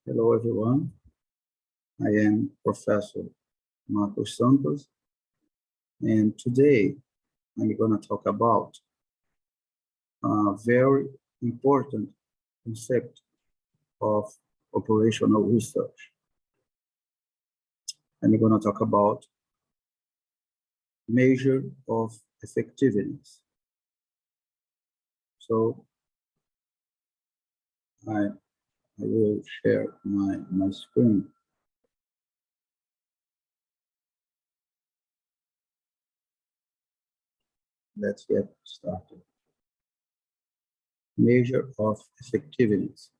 Hello, everyone. I am Professor Marcos Santos, and today I'm going to talk about a very important concept of operational research. I'm going to talk about measure of effectiveness. So I will share my screen. Let's get started. Measure of effectiveness.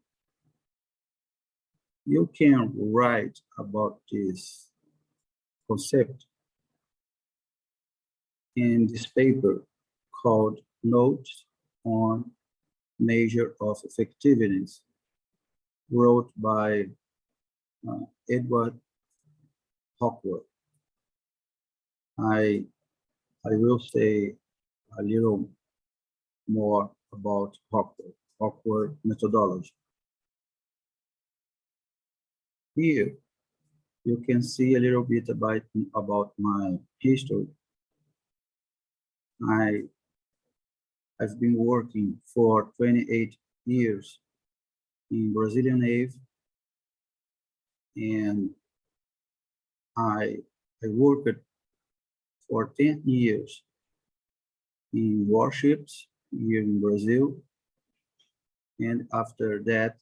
You can write about this concept in this paper called Notes on Measure of Effectiveness, wrote by Edward Hawkworth. I will say a little more about Hawkworth methodology. Here, you can see a little bit about my history. I've been working for 28 years in Brazilian Navy, and I worked for 10 years in warships here in Brazil, and after that,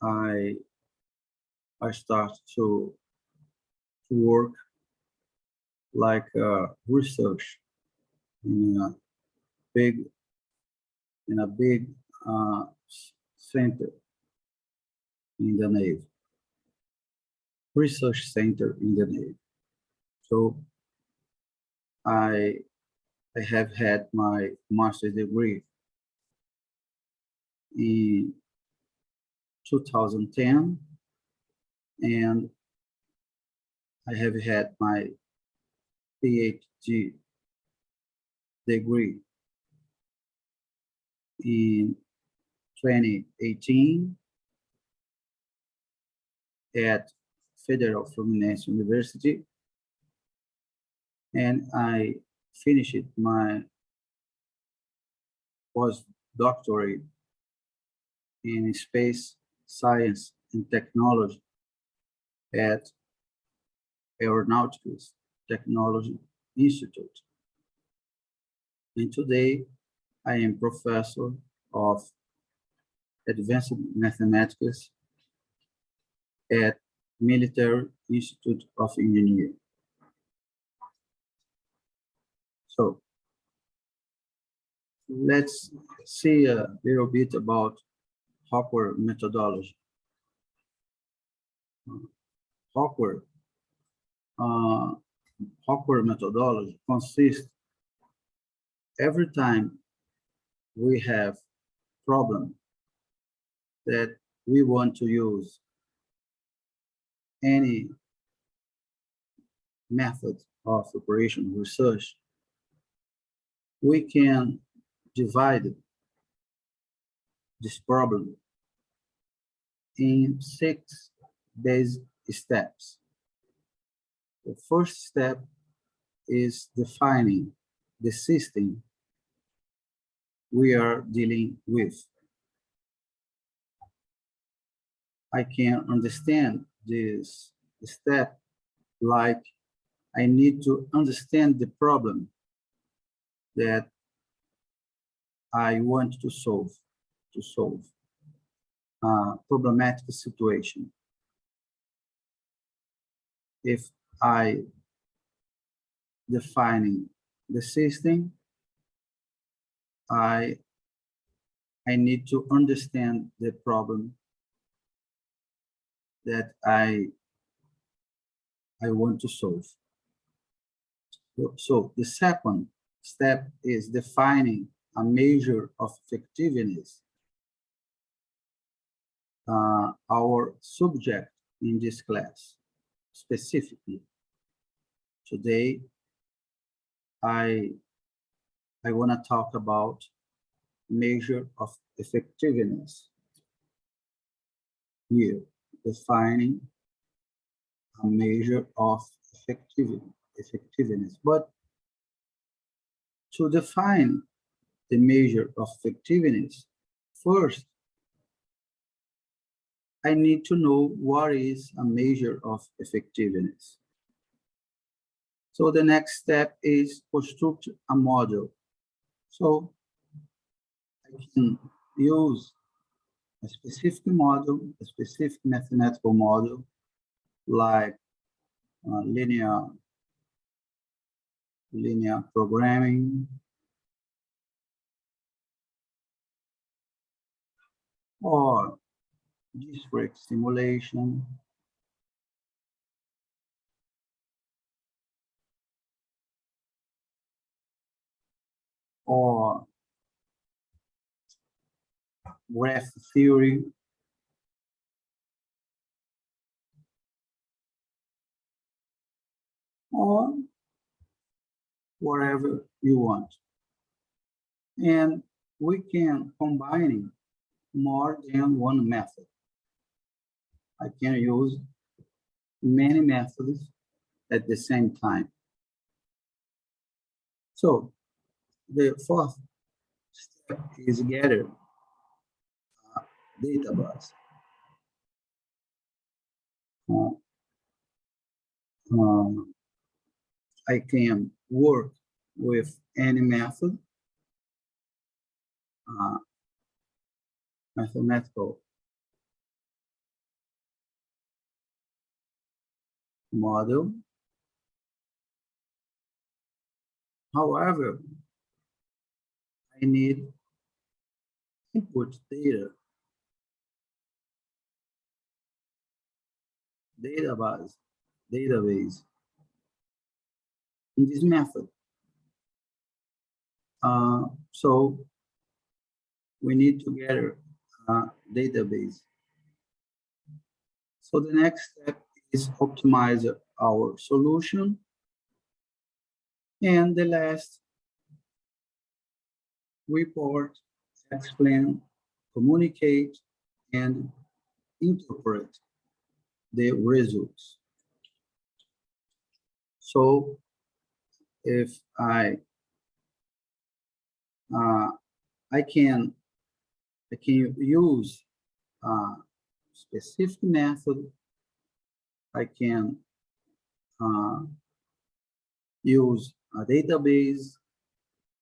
I started to work like research in a big center in the Navy, research center in the Navy. So I have had my master's degree in 2010, and I have had my PhD degree in 2018 at Federal Fluminense University, and I finished my postdoctorate in space science and technology at Aeronautics Technology Institute. And today I am professor of advanced mathematics at Military Institute of Engineering. So let's see a little bit about Hawkworth methodology. Hawkworth methodology consists every time we have problem that we want to use any method of operational research, we can divide this problem in 6 basic steps. The first step is defining the system we are dealing with. I can understand this step like I need to understand the problem that I want to solve a problematic situation. If I defining the system, I need to understand the problem that I want to solve. So the second step is defining a measure of effectiveness. Our subject in this class, specifically, today, I want to talk about measure of effectiveness. here, defining a measure of effectiveness. But to define the measure of effectiveness, first, I need to know what is a measure of effectiveness. So the next step is construct a model. So I can use a specific model, a specific mathematical model, like linear programming, or discrete simulation, or graph theory, or whatever you want. And we can combine more than one method. I can use many methods at the same time. So the fourth step is gather a database. I can work with any method, mathematical model. However, I need input database in this method. So we need to gather a database. So the next step is optimize our solution. And the last, report, explain, communicate, and interpret the results. So if I can use a specific method, I can use a database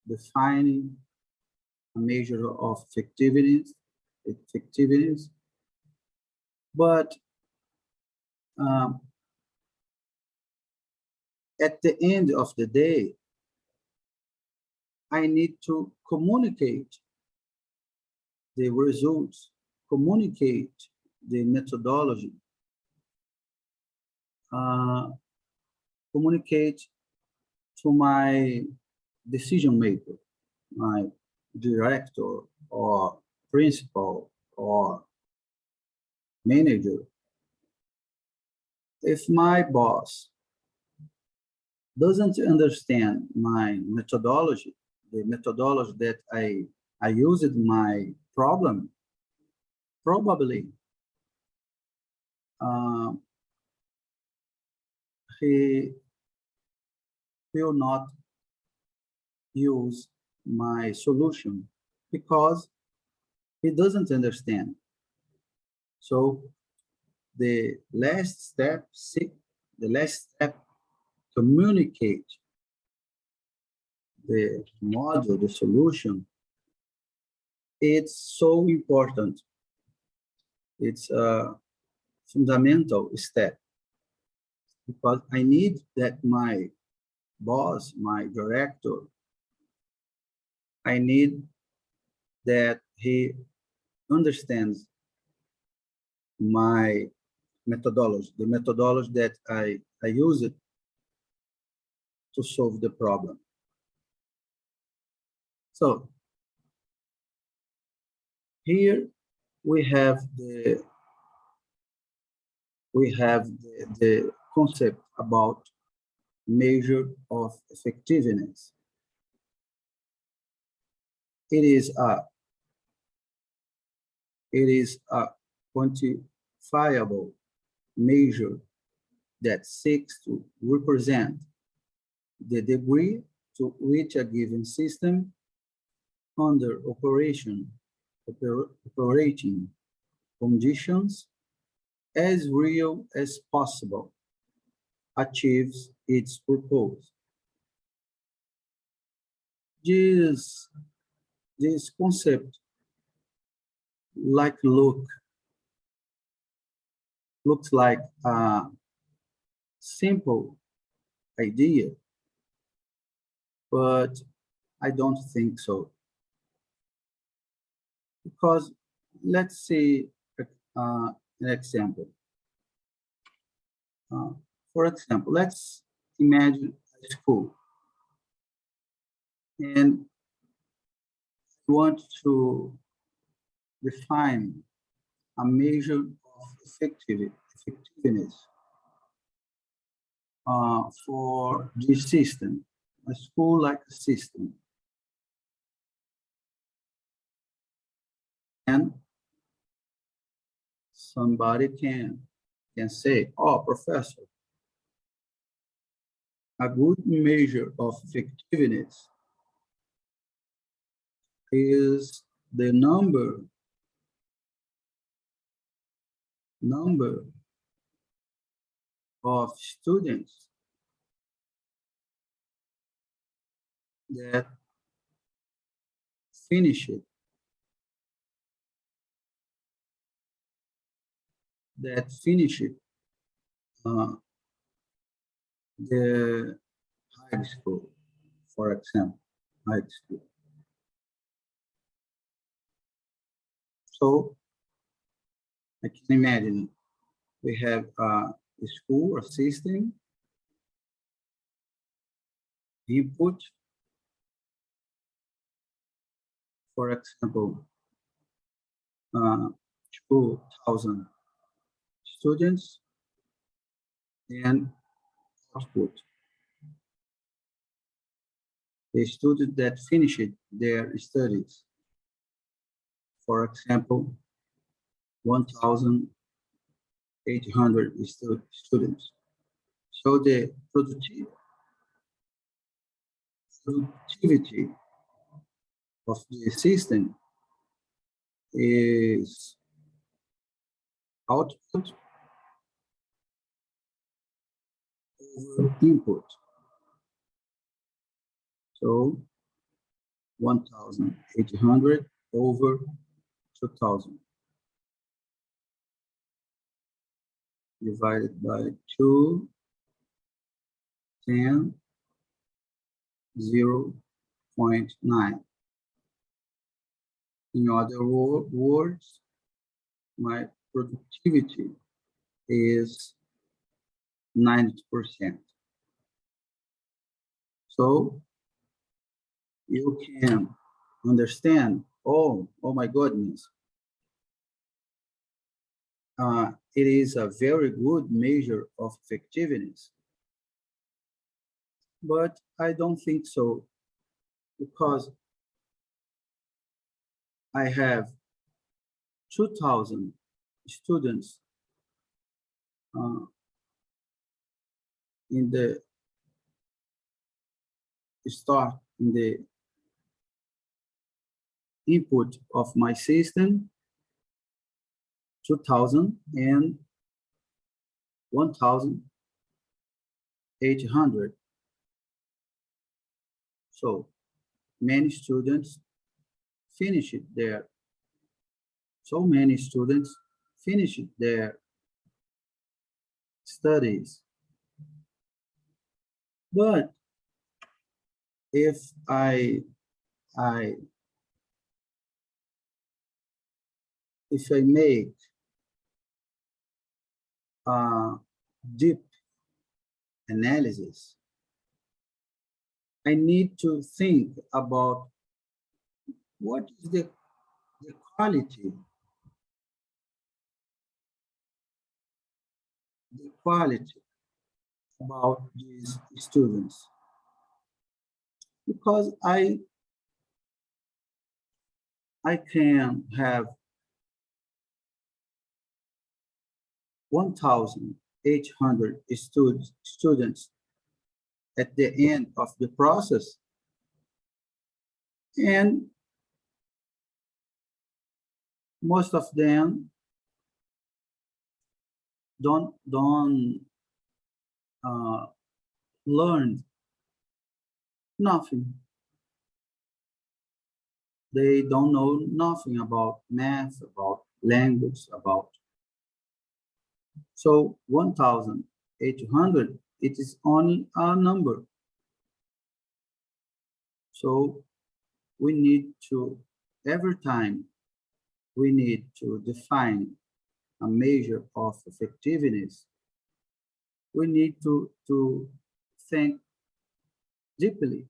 defining a measure of effectiveness, but at the end of the day, I need to communicate the results, communicate the methodology, communicate to my decision maker, my director or principal or manager. If my boss doesn't understand my methodology, the methodology that I used in my problem, probably he will not use my solution because he doesn't understand. So the last step, communicate the model, the solution. It's so important. It's a fundamental step because I need that my boss, my director, I need that he understands my methodology, the methodology that I use it to solve the problem. So here we have the concept about measure of effectiveness. It is a quantifiable quantifiable measure that seeks to represent the degree to which a given system under operating conditions as real as possible achieves its purpose. This concept looks like a simple idea, but I don't think so. Because let's see an example. For example, let's imagine a school, and we want to define a measure of effectiveness for this system, a school-like system. And somebody can say, oh, professor, a good measure of effectiveness is the number of students that finish the high school, for example, high school. So I can imagine we have a school, a system, input, for example, 2,000 students, and output, the student that finished their studies, for example, 1,800 students. So the productivity of the system is output over input. So 1,800 over 2,000 divided by 2, 10, 0.9. In other words, my productivity is 90%. So you can understand, oh my goodness, it is a very good measure of effectiveness. But I don't think so, because I have 2,000 students in the input of my system, 2,000 and 1,800. So many students finished their studies. But if I make a deep analysis, I need to think about what is the quality about these students, because I can have 1,800 students at the end of the process, and most of them don't learn nothing. They don't know nothing about math, about language, about. So 1,800, it is only a number. So we need to, every time we need to define a measure of effectiveness, we need to think deeply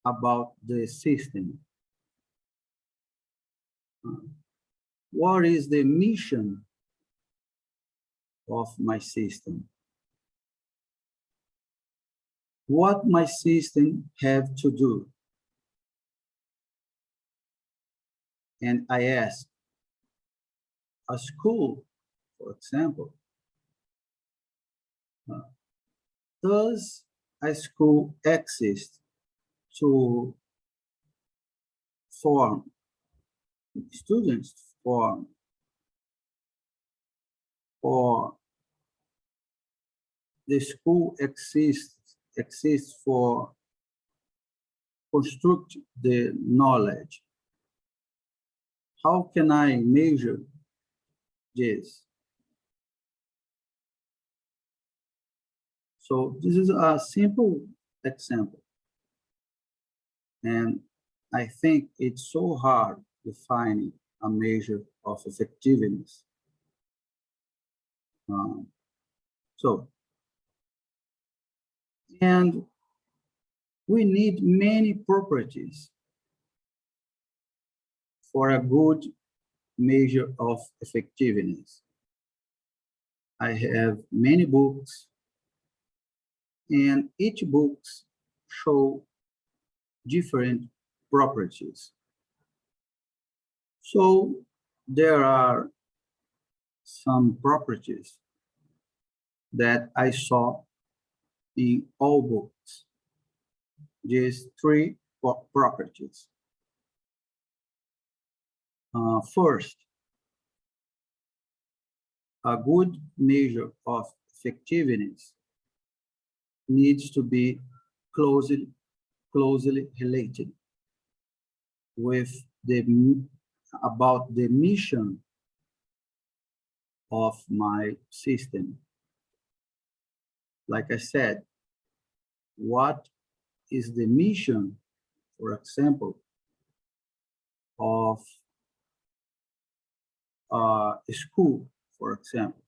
about the system. What is the mission of my system? What my system have to do? And I ask, a school, for example, does a school exist to form students, form, or the school exists for construct the knowledge? How can I measure this? So this is a simple example. And I think it's so hard defining a measure of effectiveness. And we need many properties for a good measure of effectiveness. I have many books, and each book show different properties. So there are some properties that I saw in all books. Just three properties. First, a good measure of effectiveness needs to be closely related with about the mission of my system. Like I said, what is the mission, for example, of a school, for example?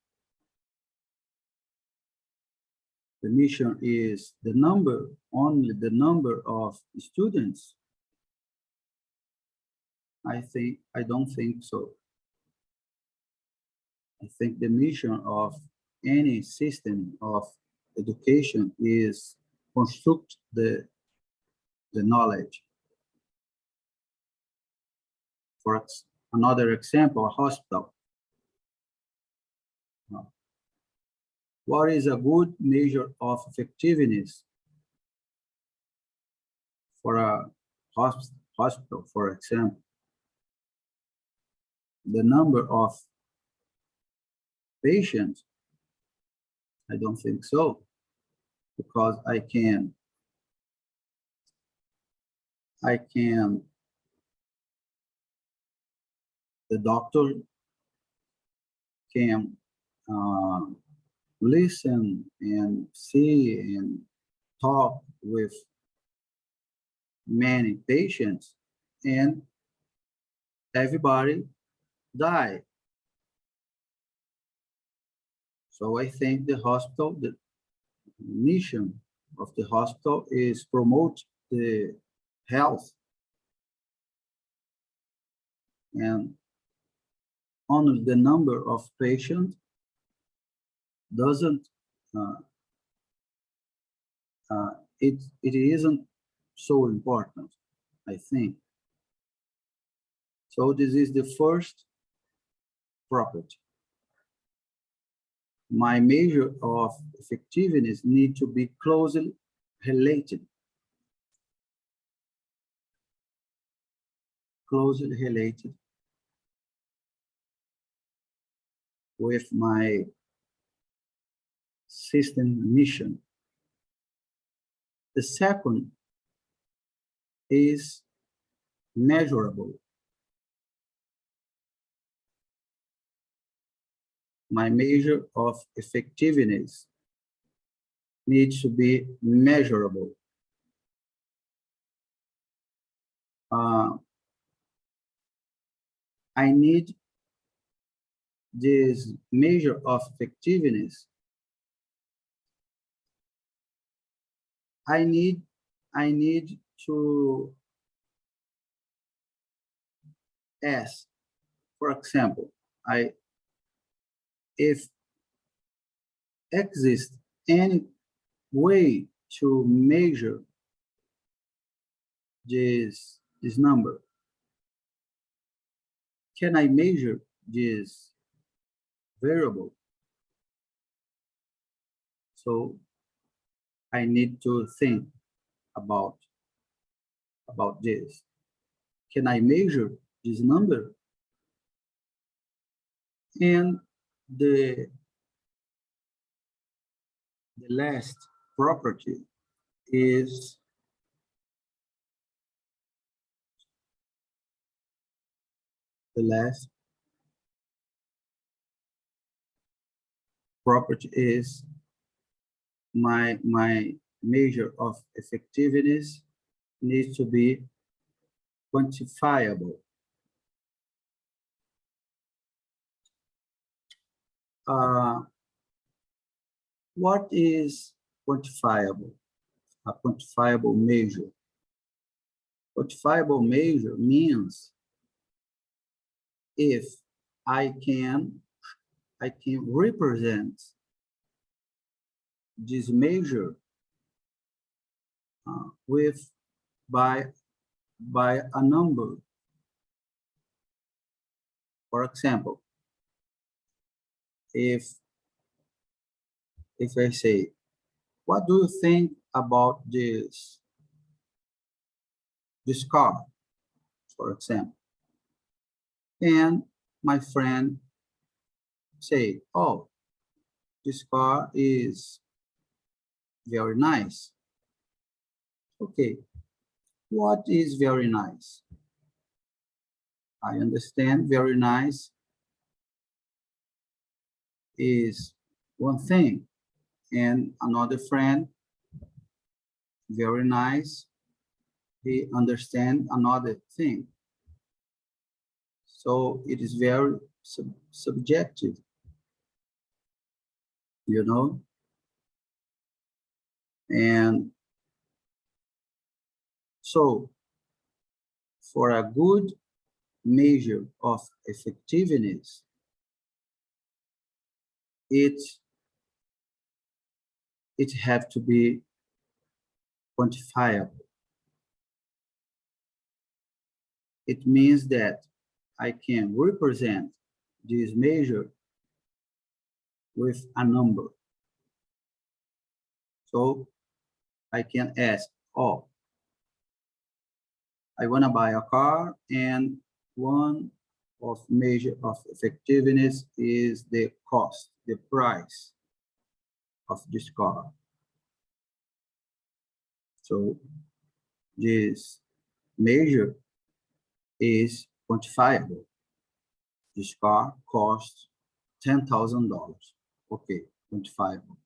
The mission is the number, only the number of students. I don't think so. I think the mission of any system of education is construct the knowledge. For another example, a hospital. What is a good measure of effectiveness for a hospital, for example? The number of patients? I don't think so, because the doctor can listen and see and talk with many patients, and everybody die. So I think the hospital, the mission of the hospital is promote the health, and only the number of patients doesn't it isn't so important, I think. So this is the first property. my measure of effectiveness need to be closely related. Closely related with my system mission. The second is measurable. My measure of effectiveness needs to be measurable. I need this measure of effectiveness. I need to ask, for example, if exists any way to measure this number, can I measure this variable? So I need to think about this. Can I measure this number? And the last property is my measure of effectiveness needs to be quantifiable. What is quantifiable? A quantifiable measure. Quantifiable measure means if I can represent this measure by a number. For example, if I say, what do you think about this car, for example? And my friend say, oh, this car is very nice. Okay, what is very nice? I understand very nice is one thing, and another friend, very nice, he understands another thing. So it is very subjective, you know? And so for a good measure of effectiveness, it have to be quantifiable. It means that I can represent this measure with a number. So I can ask, oh, I want to buy a car, and one of measure of effectiveness is the cost, the price of this car. So this measure is quantifiable. This car costs $10,000. Okay, quantifiable.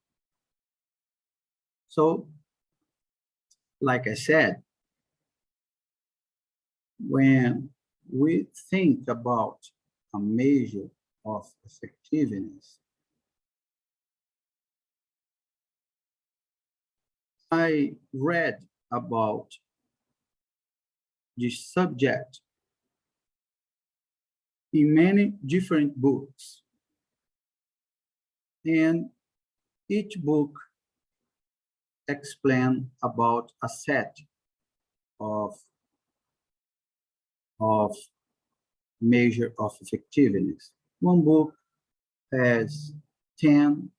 So, like I said, when we think about a measure of effectiveness, I read about this subject in many different books, and each book explains about a set of measure of effectiveness. One book has 10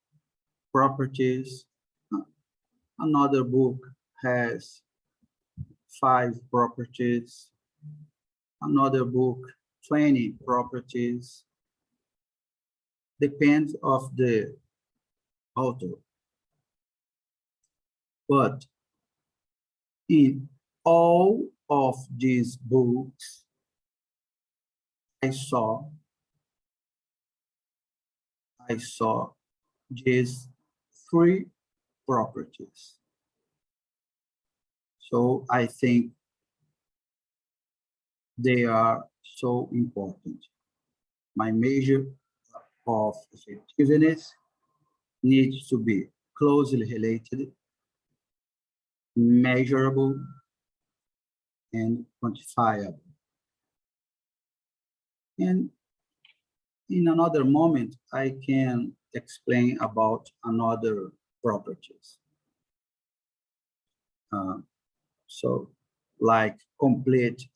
properties. Another book has 5 properties. Another book, 20 properties. Depends of the author. But in all of these books, I saw these 3 properties. So I think they are so important. My measure of effectiveness needs to be closely related, measurable, and quantifiable. And in another moment, I can explain about another properties. So like complete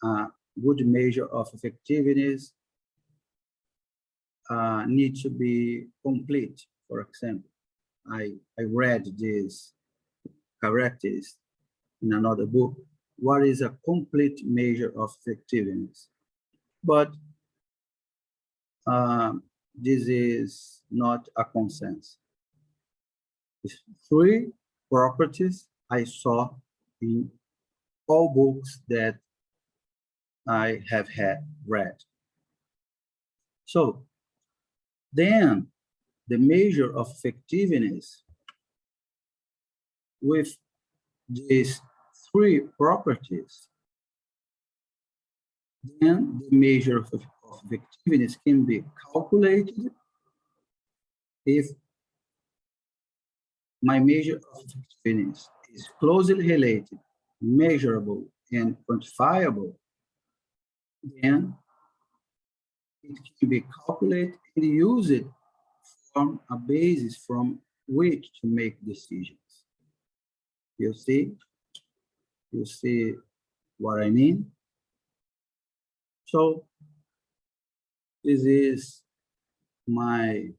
good measure of effectiveness needs to be complete. For example, I read this characteristics in another book. What is a complete measure of effectiveness? But this is not a consensus. It's 3 properties I saw in all books that I have read. So then the measure of effectiveness with these 3 properties, then the measure of effectiveness can be calculated if my measure of effectiveness is closely related, measurable, and quantifiable, then it can be calculated and used from a basis from which to make decisions. You see what I mean? So this is my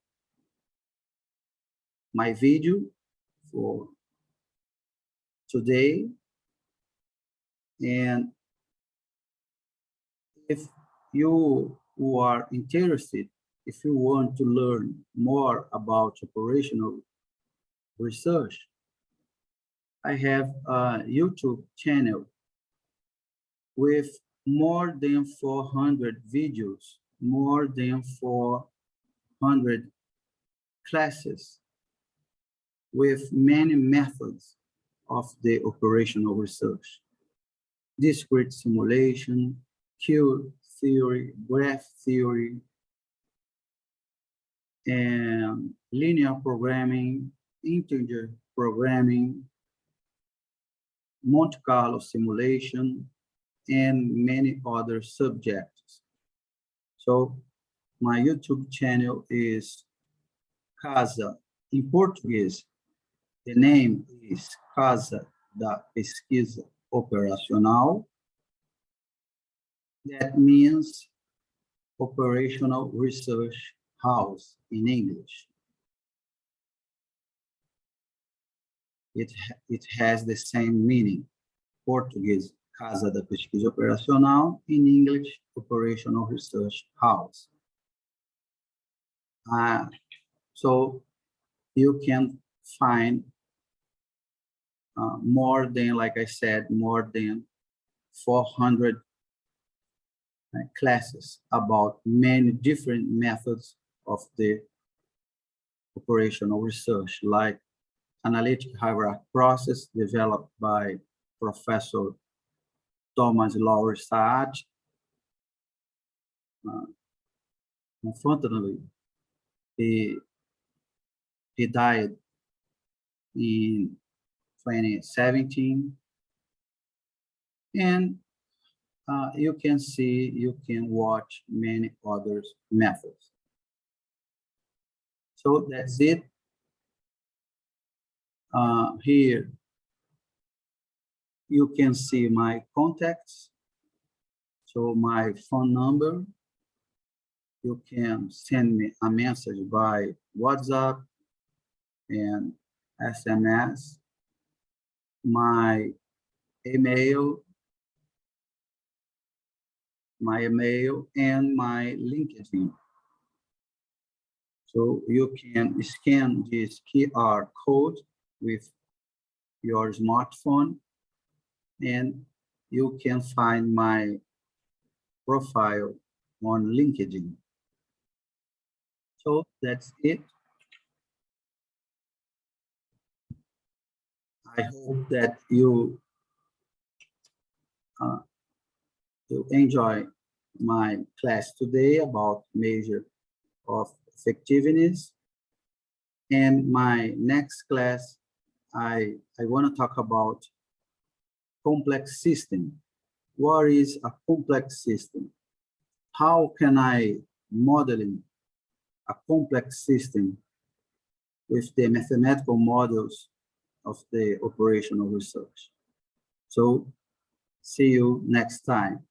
video for today. And if you who are interested, if you want to learn more about operational research, I have a YouTube channel with more than 400 videos, more than 400 classes with many methods of the operational research. Discrete simulation, Q theory, graph theory, and linear programming, integer programming, Monte Carlo simulation, and many other subjects. So my YouTube channel is Casa, in Portuguese, the name is Casa da Pesquisa Operacional. That means operational research house in English. It has the same meaning. Portuguese, Casa da Pesquisa Operacional, in English, operational research house. So you can find more than, like I said, more than 400 classes about many different methods of the operational research, like analytic hierarchy process developed by Professor Thomas Lowry Saad. Unfortunately, he died in 2017, and you can watch many other methods. So that's it. Here you can see my contacts. So my phone number, you can send me a message by WhatsApp, and SMS, my email, and my LinkedIn. So you can scan this QR code with your smartphone, and you can find my profile on LinkedIn. So that's it. I hope that you enjoy my class today about measure of effectiveness. And my next class, I want to talk about complex system. What is a complex system? How can I modeling a complex system with the mathematical models of the operational research? So see you next time.